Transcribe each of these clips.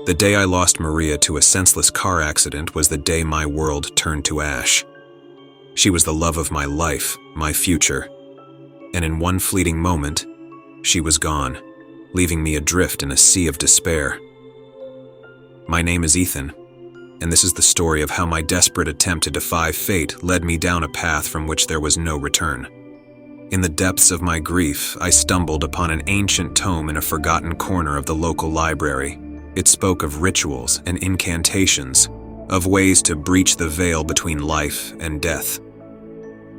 The day I lost Maria to a senseless car accident was the day my world turned to ash. She was the love of my life, my future. And in one fleeting moment, she was gone, leaving me adrift in a sea of despair. My name is Ethan, and this is the story of how my desperate attempt to defy fate led me down a path from which there was no return. In the depths of my grief, I stumbled upon an ancient tome in a forgotten corner of the local library. It spoke of rituals and incantations, of ways to breach the veil between life and death.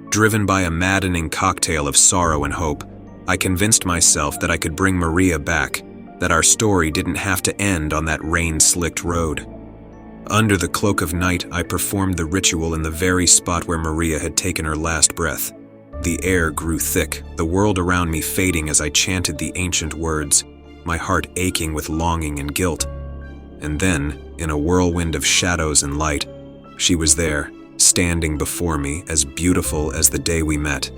Driven by a maddening cocktail of sorrow and hope, I convinced myself that I could bring Maria back, that our story didn't have to end on that rain-slicked road. Under the cloak of night, I performed the ritual in the very spot where Maria had taken her last breath. The air grew thick, the world around me fading as I chanted the ancient words, my heart aching with longing and guilt. And then, in a whirlwind of shadows and light, she was there, standing before me, as beautiful as the day we met.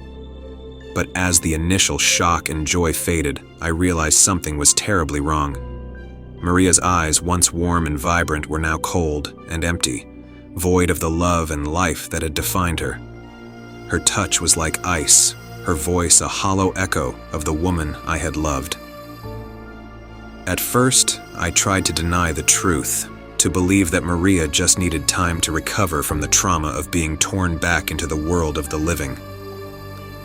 But as the initial shock and joy faded, I realized something was terribly wrong. Maria's eyes, once warm and vibrant, were now cold and empty, void of the love and life that had defined her. Her touch was like ice, her voice a hollow echo of the woman I had loved. At first, I tried to deny the truth, to believe that Maria just needed time to recover from the trauma of being torn back into the world of the living.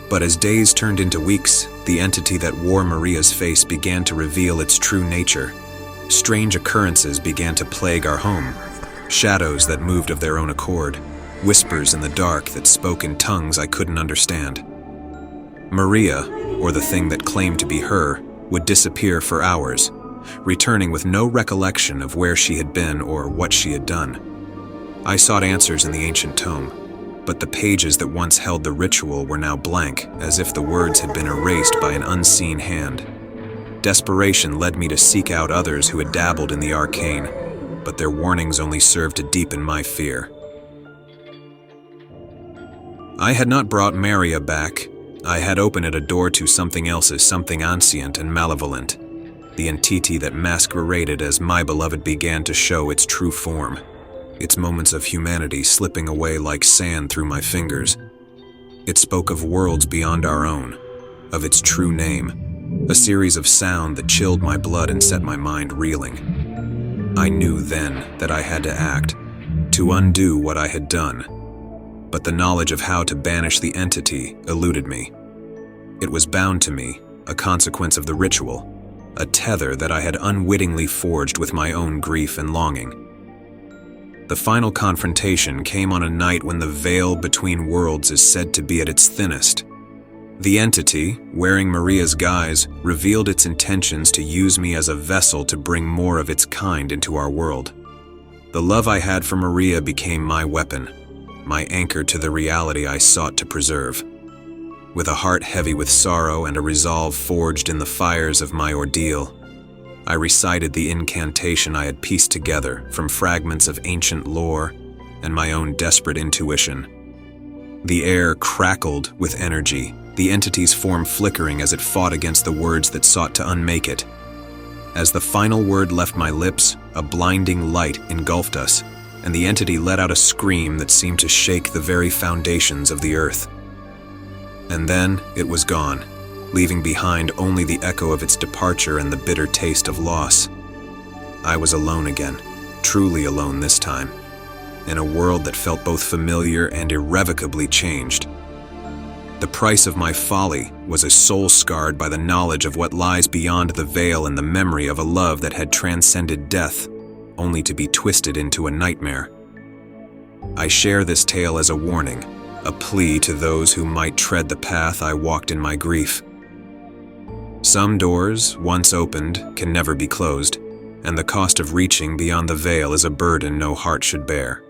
But as days turned into weeks, the entity that wore Maria's face began to reveal its true nature. Strange occurrences began to plague our home, shadows that moved of their own accord, whispers in the dark that spoke in tongues I couldn't understand. Maria, or the thing that claimed to be her, would disappear for hours, returning with no recollection of where she had been or what she had done. I sought answers in the ancient tome, but the pages that once held the ritual were now blank, as if the words had been erased by an unseen hand. Desperation led me to seek out others who had dabbled in the arcane, but their warnings only served to deepen my fear. I had not brought Maria back. I had opened a door to something else's, something ancient and malevolent. The entity that masqueraded as my beloved began to show its true form, its moments of humanity slipping away like sand through my fingers. It spoke of worlds beyond our own, of its true name, a series of sound that chilled my blood and set my mind reeling. I knew then that I had to act, to undo what I had done, but the knowledge of how to banish the entity eluded me. It was bound to me, a consequence of the ritual, a tether that I had unwittingly forged with my own grief and longing. The final confrontation came on a night when the veil between worlds is said to be at its thinnest. The entity, wearing Maria's guise, revealed its intentions to use me as a vessel to bring more of its kind into our world. The love I had for Maria became my weapon, my anchor to the reality I sought to preserve. With a heart heavy with sorrow and a resolve forged in the fires of my ordeal, I recited the incantation I had pieced together from fragments of ancient lore and my own desperate intuition. The air crackled with energy, the entity's form flickering as it fought against the words that sought to unmake it. As the final word left my lips, a blinding light engulfed us, and the entity let out a scream that seemed to shake the very foundations of the earth. And then it was gone, leaving behind only the echo of its departure and the bitter taste of loss. I was alone again, truly alone this time, in a world that felt both familiar and irrevocably changed. The price of my folly was a soul scarred by the knowledge of what lies beyond the veil and the memory of a love that had transcended death, only to be twisted into a nightmare. I share this tale as a warning, a plea to those who might tread the path I walked in my grief. Some doors, once opened, can never be closed, and the cost of reaching beyond the veil is a burden no heart should bear.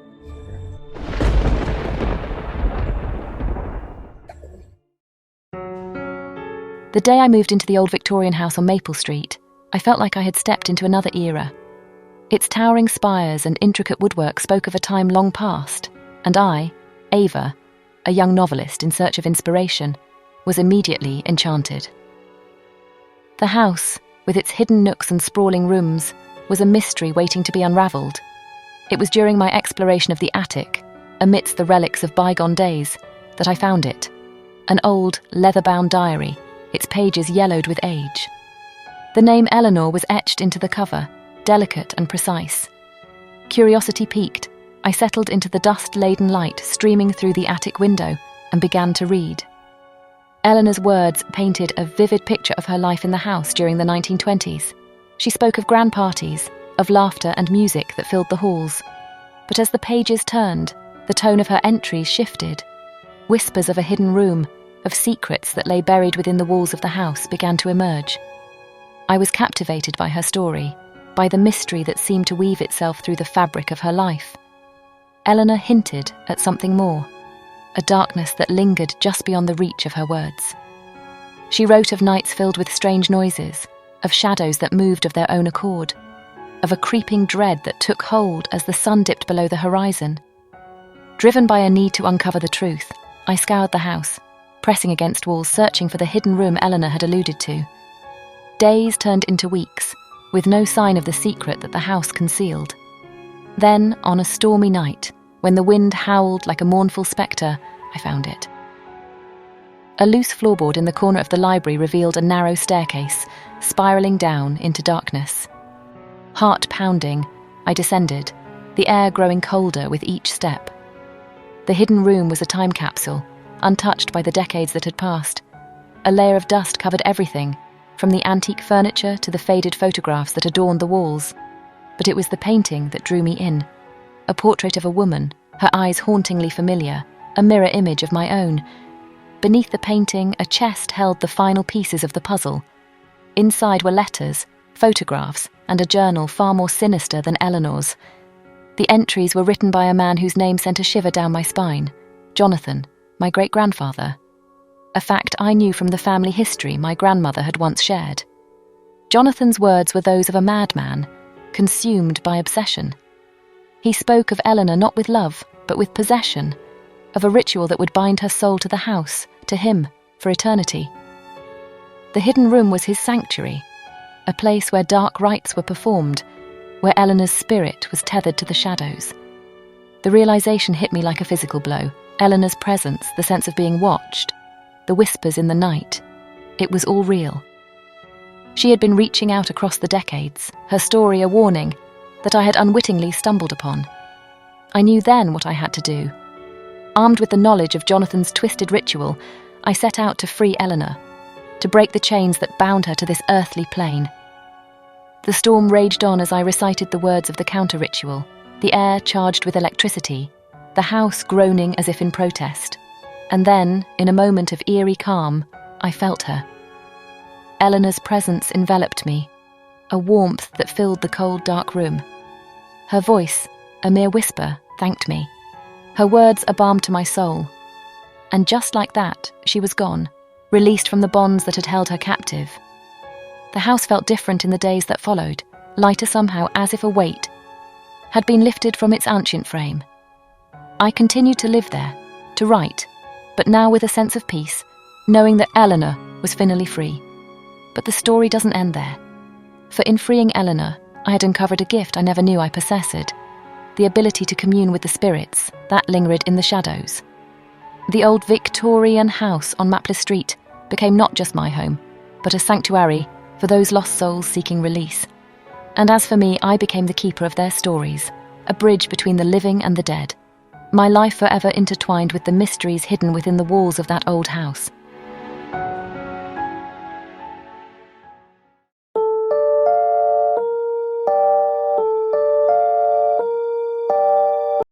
The day I moved into the old Victorian house on Maple Street, I felt like I had stepped into another era. Its towering spires and intricate woodwork spoke of a time long past, and I, Ava, a young novelist in search of inspiration, was immediately enchanted. The house, with its hidden nooks and sprawling rooms, was a mystery waiting to be unraveled. It was during my exploration of the attic, amidst the relics of bygone days, that I found it. An old, leather-bound diary, its pages yellowed with age. The name Eleanor was etched into the cover, delicate and precise. Curiosity piqued, I settled into the dust-laden light streaming through the attic window and began to read. Eleanor's words painted a vivid picture of her life in the house during the 1920s. She spoke of grand parties, of laughter and music that filled the halls. But as the pages turned, the tone of her entries shifted. Whispers of a hidden room, of secrets that lay buried within the walls of the house, began to emerge. I was captivated by her story, by the mystery that seemed to weave itself through the fabric of her life. Eleanor hinted at something more, a darkness that lingered just beyond the reach of her words. She wrote of nights filled with strange noises, of shadows that moved of their own accord, of a creeping dread that took hold as the sun dipped below the horizon. Driven by a need to uncover the truth, I scoured the house, pressing against walls, searching for the hidden room Eleanor had alluded to. Days turned into weeks, with no sign of the secret that the house concealed. Then, on a stormy night, when the wind howled like a mournful spectre, I found it. A loose floorboard in the corner of the library revealed a narrow staircase, spiralling down into darkness. Heart pounding, I descended, the air growing colder with each step. The hidden room was a time capsule, untouched by the decades that had passed. A layer of dust covered everything, from the antique furniture to the faded photographs that adorned the walls. But it was the painting that drew me in. A portrait of a woman, her eyes hauntingly familiar, a mirror image of my own. Beneath the painting, a chest held the final pieces of the puzzle. Inside were letters, photographs, and a journal far more sinister than Eleanor's. The entries were written by a man whose name sent a shiver down my spine, Jonathan, my great-grandfather. A fact I knew from the family history my grandmother had once shared. Jonathan's words were those of a madman, consumed by obsession. He spoke of Eleanor not with love, but with possession, of a ritual that would bind her soul to the house, to him, for eternity. The hidden room was his sanctuary, a place where dark rites were performed, where Eleanor's spirit was tethered to the shadows. The realization hit me like a physical blow. Eleanor's presence, the sense of being watched, the whispers in the night. It was all real. She had been reaching out across the decades, her story a warning that I had unwittingly stumbled upon. I knew then what I had to do. Armed with the knowledge of Jonathan's twisted ritual, I set out to free Eleanor, to break the chains that bound her to this earthly plane. The storm raged on as I recited the words of the counter-ritual, the air charged with electricity, the house groaning as if in protest. And then, in a moment of eerie calm, I felt her. Eleanor's presence enveloped me, a warmth that filled the cold, dark room. Her voice, a mere whisper, thanked me. Her words a balm to my soul. And just like that, she was gone, released from the bonds that had held her captive. The house felt different in the days that followed, lighter somehow, as if a weight had been lifted from its ancient frame. I continued to live there, to write, but now with a sense of peace, knowing that Eleanor was finally free. But the story doesn't end there. For in freeing Eleanor, I had uncovered a gift I never knew I possessed, the ability to commune with the spirits that lingered in the shadows. The old Victorian house on Mapless Street became not just my home, but a sanctuary for those lost souls seeking release. And as for me, I became the keeper of their stories, a bridge between the living and the dead. My life forever intertwined with the mysteries hidden within the walls of that old house.